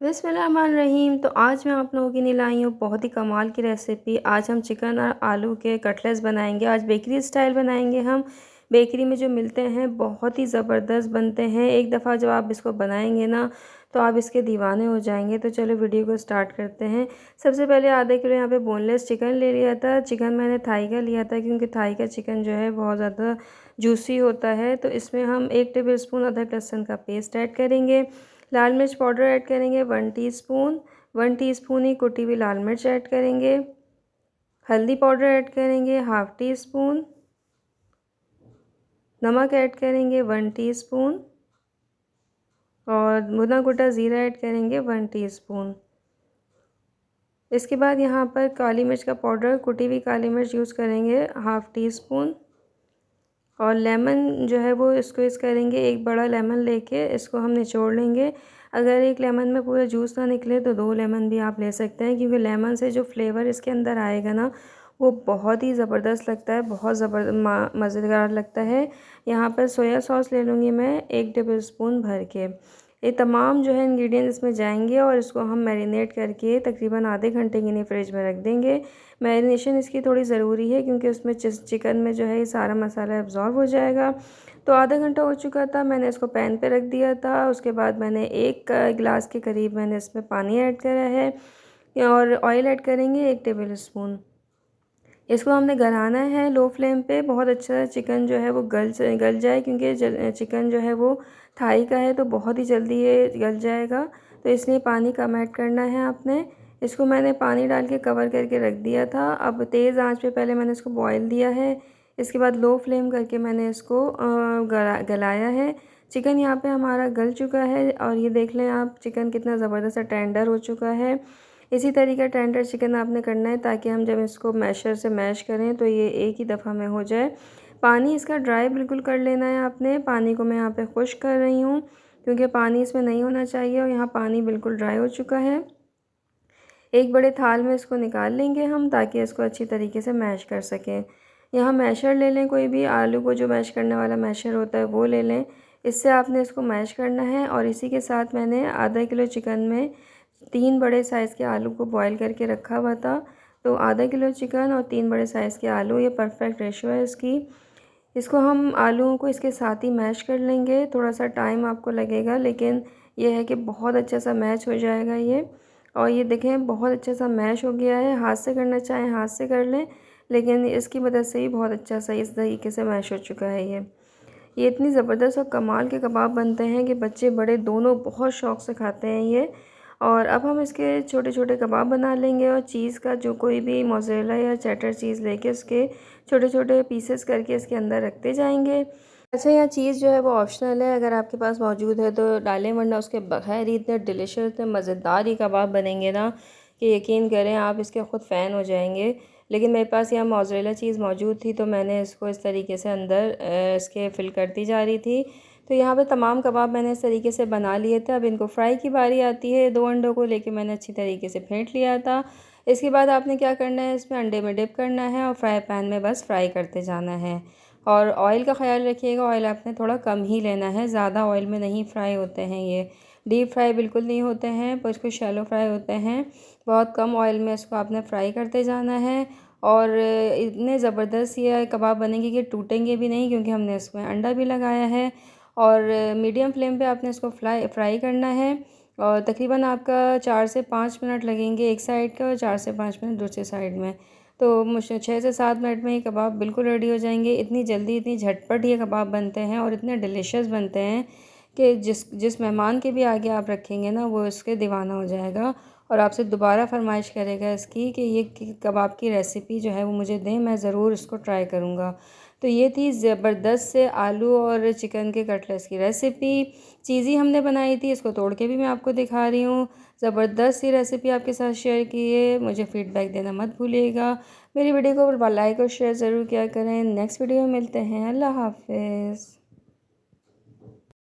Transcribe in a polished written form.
बिस्मिल्लाहिर्रहमानिर्रहीम। तो आज मैं आप लोगों के लिए लाई हूँ बहुत ही कमाल की रेसिपी। आज हम चिकन और आलू के कटलेट्स बनाएंगे। आज बेकरी स्टाइल बनाएंगे हम। बेकरी में जो मिलते हैं बहुत ही ज़बरदस्त बनते हैं। एक दफ़ा जब आप इसको बनाएंगे ना तो आप इसके दीवाने हो जाएंगे। तो चलो वीडियो को स्टार्ट करते हैं। सबसे पहले आधे किलो यहाँ पे बोनलेस चिकन ले लिया था। चिकन मैंने थाई का लिया था क्योंकि थाई का चिकन जो है बहुत ज़्यादा जूसी होता है। तो इसमें हम 1 टेबल स्पून अदरक लहसुन का पेस्ट ऐड करेंगे। लाल मिर्च पाउडर ऐड करेंगे 1 टीस्पून। 1 टीस्पून ही कुटी हुई लाल मिर्च ऐड करेंगे। हल्दी पाउडर ऐड करेंगे हाफ़ टी स्पून। नमक ऐड करेंगे 1 टीस्पून और भुना कुटा ज़ीरा ऐड करेंगे 1 टीस्पून। इसके बाद यहाँ पर काली मिर्च का पाउडर, कुटी हुई काली मिर्च यूज़ करेंगे हाफ़ टी स्पून। और लेमन जो है वो स्क्वीज़ करेंगे। एक बड़ा लेमन लेके इसको हम निचोड़ लेंगे। अगर एक लेमन में पूरा जूस ना निकले तो 2 लेमन भी आप ले सकते हैं, क्योंकि लेमन से जो फ्लेवर इसके अंदर आएगा ना वो बहुत ही ज़बरदस्त लगता है, बहुत मज़ेदार लगता है। यहाँ पर सोया सॉस ले लूँगी मैं 1 टेबल स्पून भर के। ये तमाम जो है इंग्रेडिएंट्स इसमें जाएंगे और इसको हम मैरिनेट करके तकरीबन आधे घंटे के लिए फ़्रिज में रख देंगे। मैरिनेशन इसकी थोड़ी ज़रूरी है क्योंकि उसमें चिकन में जो है ये सारा मसाला एब्ज़ॉर्ब हो जाएगा। तो आधा घंटा हो चुका था, मैंने इसको पैन पे रख दिया था। उसके बाद मैंने 1 गिलास के करीब मैंने इसमें पानी ऐड करा है और ऑयल ऐड करेंगे 1 टेबल स्पून। इसको हमने गलाना है लो फ्लेम पे। बहुत अच्छा चिकन जो है वो गल जाए, क्योंकि चिकन जो है वो थाई का है तो बहुत ही जल्दी ये गल जाएगा। तो इसलिए पानी कम ऐड करना है आपने। इसको मैंने पानी डाल के कवर करके रख दिया था। अब तेज़ आंच पे पहले मैंने इसको बॉईल दिया है। इसके बाद लो फ्लेम करके मैंने इसको गलाया है। चिकन यहाँ पे हमारा गल चुका है और ये देख लें आप, चिकन कितना ज़बरदस्त टेंडर हो चुका है। इसी तरीके टेंडर चिकन आपने करना है ताकि हम जब इसको मैशर से मैश करें तो ये एक ही दफ़ा में हो जाए। पानी इसका ड्राई बिल्कुल कर लेना है आपने। पानी को मैं यहाँ पे खुश्क कर रही हूँ क्योंकि पानी इसमें नहीं होना चाहिए और यहाँ पानी बिल्कुल ड्राई हो चुका है। एक बड़े थाल में इसको निकाल लेंगे हम ताकि इसको अच्छी तरीके से मैश कर सकें। यहाँ मैशर ले लें, कोई भी आलू को जो मैश करने वाला मैशर होता है वो ले लें। इससे आपने इसको मैश करना है। और इसी के साथ मैंने आधा किलो चिकन में 3 बड़े साइज़ के आलू को बॉईल करके रखा हुआ था। तो आधा किलो चिकन और 3 बड़े साइज़ के आलू, ये परफेक्ट रेशो है इसकी। इसको हम आलूओं को इसके साथ ही मैश कर लेंगे। थोड़ा सा टाइम आपको लगेगा, लेकिन ये है कि बहुत अच्छा सा मैश हो जाएगा ये। और ये देखें बहुत अच्छा सा मैश हो गया है। हाथ से करना चाहें हाथ से कर लें, लेकिन इसकी मदद से ही बहुत अच्छा सा इस तरीके से मैश हो चुका है ये इतनी ज़बरदस्त और कमाल के कबाब बनते हैं कि बच्चे बड़े दोनों बहुत शौक़ से खाते हैं ये। और अब हम इसके छोटे छोटे कबाब बना लेंगे और चीज़ का जो कोई भी मोज़रेला या चेडर चीज़ लेके उसके छोटे छोटे पीसेस करके इसके अंदर रखते जाएंगे। अच्छा, यह चीज़ जो है वो ऑप्शनल है, अगर आपके पास मौजूद है तो डालें, वरना उसके बगैर ही इतने डिलीशियस, इतने मज़ेदार ही कबाब बनेंगे ना कि यकीन करें आप इसके ख़ुद फ़ैन हो जाएंगे। लेकिन मेरे पास यहाँ मोज़रेला चीज़ मौजूद थी तो मैंने इसको इस तरीके से अंदर इसके फ़िल करती जा रही थी। तो यहाँ पे तमाम कबाब मैंने इस तरीके से बना लिए थे। अब इनको फ्राई की बारी आती है। 2 अंडों को लेके मैंने अच्छी तरीके से फेंट लिया था। इसके बाद आपने क्या करना है, इसमें अंडे में डिप करना है और फ्राई पैन में बस फ्राई करते जाना है। और ऑयल का ख़्याल रखिएगा, ऑयल आपने थोड़ा कम ही लेना है, ज़्यादा ऑयल में नहीं फ्राई होते हैं ये। डीप फ्राई बिल्कुल नहीं होते हैं, बिल्कुल शैलो फ्राई होते हैं। बहुत कम ऑयल में इसको आपने फ्राई करते जाना है। और इतने ज़बरदस्त ये कबाब बनेंगे कि टूटेंगे भी नहीं, क्योंकि हमने इसमें अंडा भी लगाया है। और मीडियम फ्लेम पे आपने इसको फ्राई करना है। और तकरीबन आपका 4 से 5 मिनट लगेंगे एक साइड का और 4 से 5 मिनट दूसरी साइड में। तो मुझे 6 से 7 मिनट में ये कबाब बिल्कुल रेडी हो जाएंगे। इतनी जल्दी, इतनी झटपट ये कबाब बनते हैं और इतने डिलीशियस बनते हैं कि जिस मेहमान के भी आगे आप रखेंगे ना वो इसके दीवाना हो जाएगा और आपसे दोबारा फरमाइश करेगा इसकी कि ये कबाब की रेसिपी जो है वो मुझे दें, मैं ज़रूर इसको ट्राई करूँगा। तो ये थी ज़बरदस्त से आलू और चिकन के कटलेट्स की रेसिपी। चीज़ी हमने बनाई थी, इसको तोड़ के भी मैं आपको दिखा रही हूँ। ज़बरदस्त सी रेसिपी आपके साथ शेयर की है। मुझे फ़ीडबैक देना मत भूलिएगा। मेरी वीडियो को लाइक और शेयर ज़रूर किया करें। नेक्स्ट वीडियो में मिलते हैं। अल्लाह हाफ़िज़।